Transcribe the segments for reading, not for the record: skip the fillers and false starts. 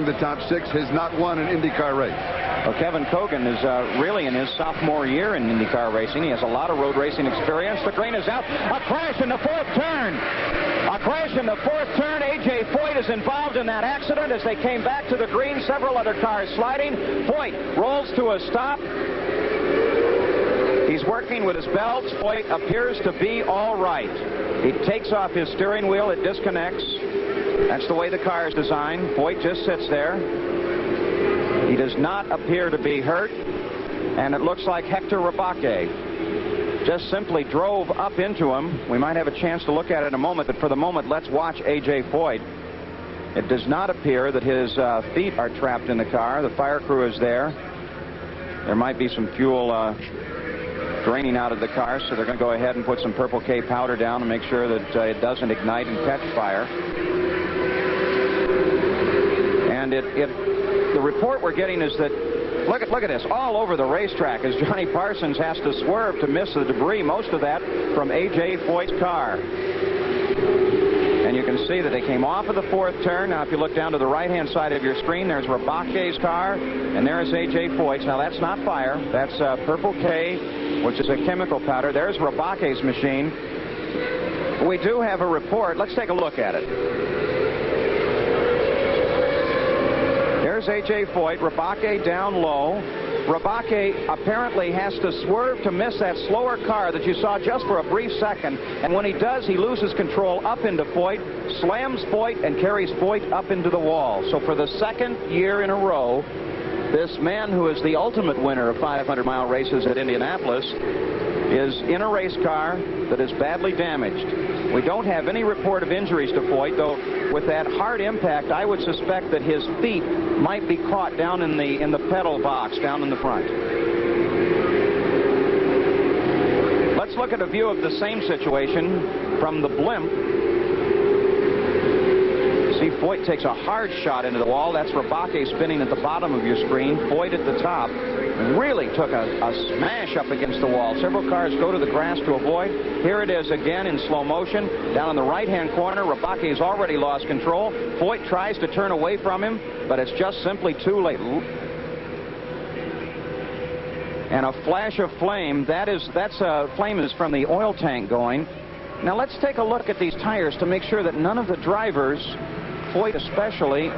The top 6 has not won an IndyCar race. Well, Kevin Kogan is really in his sophomore year in IndyCar racing. He has a lot of road racing experience. The green is out. A crash in the 4th turn. A crash in the 4th turn. A.J. Foyt is involved in that accident as they came back to the green. Several other cars sliding. Foyt rolls to a stop. He's working with his belts. Foyt appears to be all right. He takes off his steering wheel. It disconnects. That's the way the car is designed. Foyt just sits there. He does not appear to be hurt. And it looks like Hector Rebaque just simply drove up into him. We might have a chance to look at it in a moment, but for the moment, let's watch A.J. Foyt. It does not appear that his feet are trapped in the car. The fire crew is there. There might be some fuel draining out of the car, so they're going to go ahead and put some Purple K powder down and make sure that it doesn't ignite and catch fire. And the report we're getting is that, look at this, all over the racetrack as Johnny Parsons has to swerve to miss the debris, most of that from A.J. Foyt's car. And you can see that they came off of the 4th turn. Now, if you look down to the right-hand side of your screen, there's Rebaque's car, and there's A.J. Foyt's. Now, that's not fire. That's Purple K, which is a chemical powder. There's Rebaque's machine. We do have a report. Let's take a look at it. There's A.J. Foyt, Rebaque down low. Rebaque apparently has to swerve to miss that slower car that you saw just for a brief second. And when he does, he loses control up into Foyt, slams Foyt, and carries Foyt up into the wall. So for the 2nd year in a row, this man who is the ultimate winner of 500-mile races at Indianapolis is in a race car that is badly damaged. We don't have any report of injuries to Foyt, though with that hard impact, I would suspect that his feet might be caught down in the pedal box down in the front. Let's look at a view of the same situation from the blimp. See, Foyt takes a hard shot into the wall. That's Rebaque spinning at the bottom of your screen. Foyt at the top really took a smash up against the wall. Several cars go to the grass to avoid. Here it is again in slow motion. Down in the right-hand corner, Rebaque has already lost control. Foyt tries to turn away from him, but it's just simply too late. And a flash of flame. That's flame is from the oil tank going. Now let's take a look at these tires to make sure that none of the drivers, Foyt especially,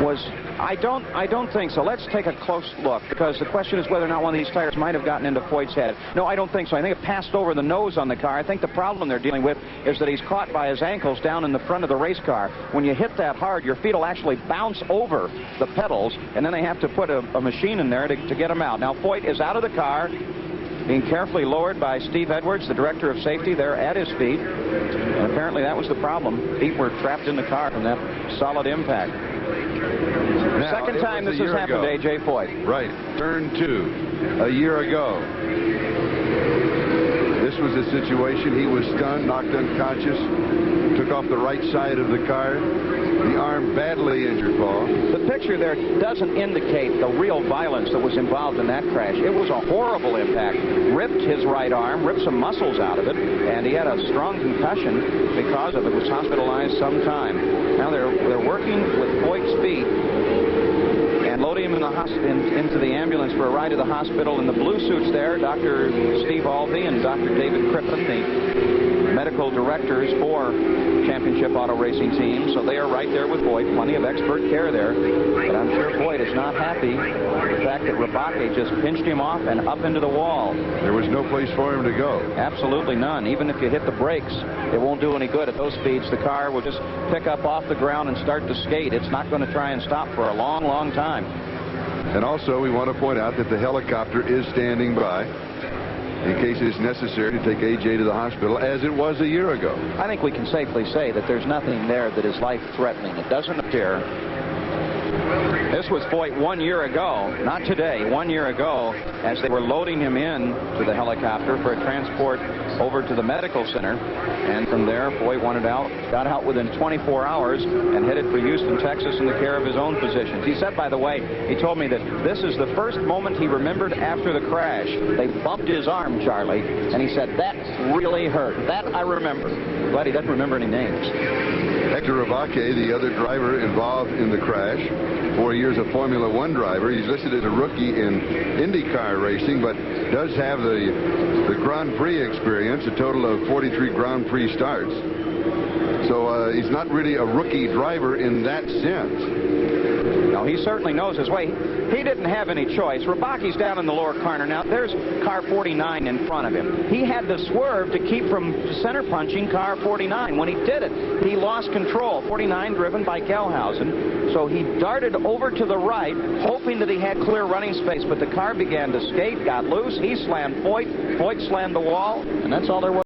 was... I don't think so. Let's take a close look, because the question is whether or not one of these tires might have gotten into Foyt's head. No, I don't think so. I think it passed over the nose on the car. I think the problem they're dealing with is that he's caught by his ankles down in the front of the race car. When you hit that hard, your feet will actually bounce over the pedals, and then they have to put a machine in there to get him out. Now, Foyt is out of the car, being carefully lowered by Steve Edwards, the director of safety, there at his feet. And apparently that was the problem. Feet were trapped in the car from that solid impact. Now, second time this has happened to A.J. Foyt. Right. Turn 2. A year ago. This was a situation. He was stunned, knocked unconscious, took off the right side of the car. The arm badly injured, Paul. The picture there doesn't indicate the real violence that was involved in that crash. It was a horrible impact. Ripped his right arm, ripped some muscles out of it, and he had a strong concussion because of it. Was hospitalized some time. Now they're working with Foyt's feet and loading him into the ambulance for a ride to the hospital. In the blue suits there, Dr. Steve Alvey and Dr. David Crippen, the medical directors for championship auto racing teams. So they are right there with Foyt. Plenty of expert care there. But I'm sure Foyt is not happy with the fact that Rebaque just pinched him off and up into the wall. There was no place for him to go. Absolutely none. Even if you hit the brakes, it won't do any good at those speeds. The car will just pick up off the ground and start to skate. It's not going to try and stop for a long, long time. And also, we want to point out that the helicopter is standing by in case it's necessary to take A.J. to the hospital, as it was a year ago. I think we can safely say that there's nothing there that is life-threatening. It doesn't appear. This was Foyt 1 year ago, not today, 1 year ago, as they were loading him in to the helicopter for a transport over to the medical center. And from there, Foyt got out within 24 hours and headed for Houston, Texas in the care of his own physicians. He said, by the way, he told me that this is the first moment he remembered after the crash. They bumped his arm, Charlie, and he said, that really hurt. That I remember. Glad he doesn't remember any names. Hector Rebaque, the other driver involved in the crash, 4 years a Formula One driver. He's listed as a rookie in IndyCar racing, but does have the Grand Prix experience, a total of 43 Grand Prix starts. So he's not really a rookie driver in that sense. No, he certainly knows his way. He didn't have any choice. Rebaque's down in the lower corner. Now, there's car 49 in front of him. He had to swerve to keep from center punching car 49. When he did it, he lost control. 49 driven by Gelhausen. So he darted over to the right, hoping that he had clear running space. But the car began to skate, got loose. He slammed Foyt. Foyt slammed the wall. And that's all there was.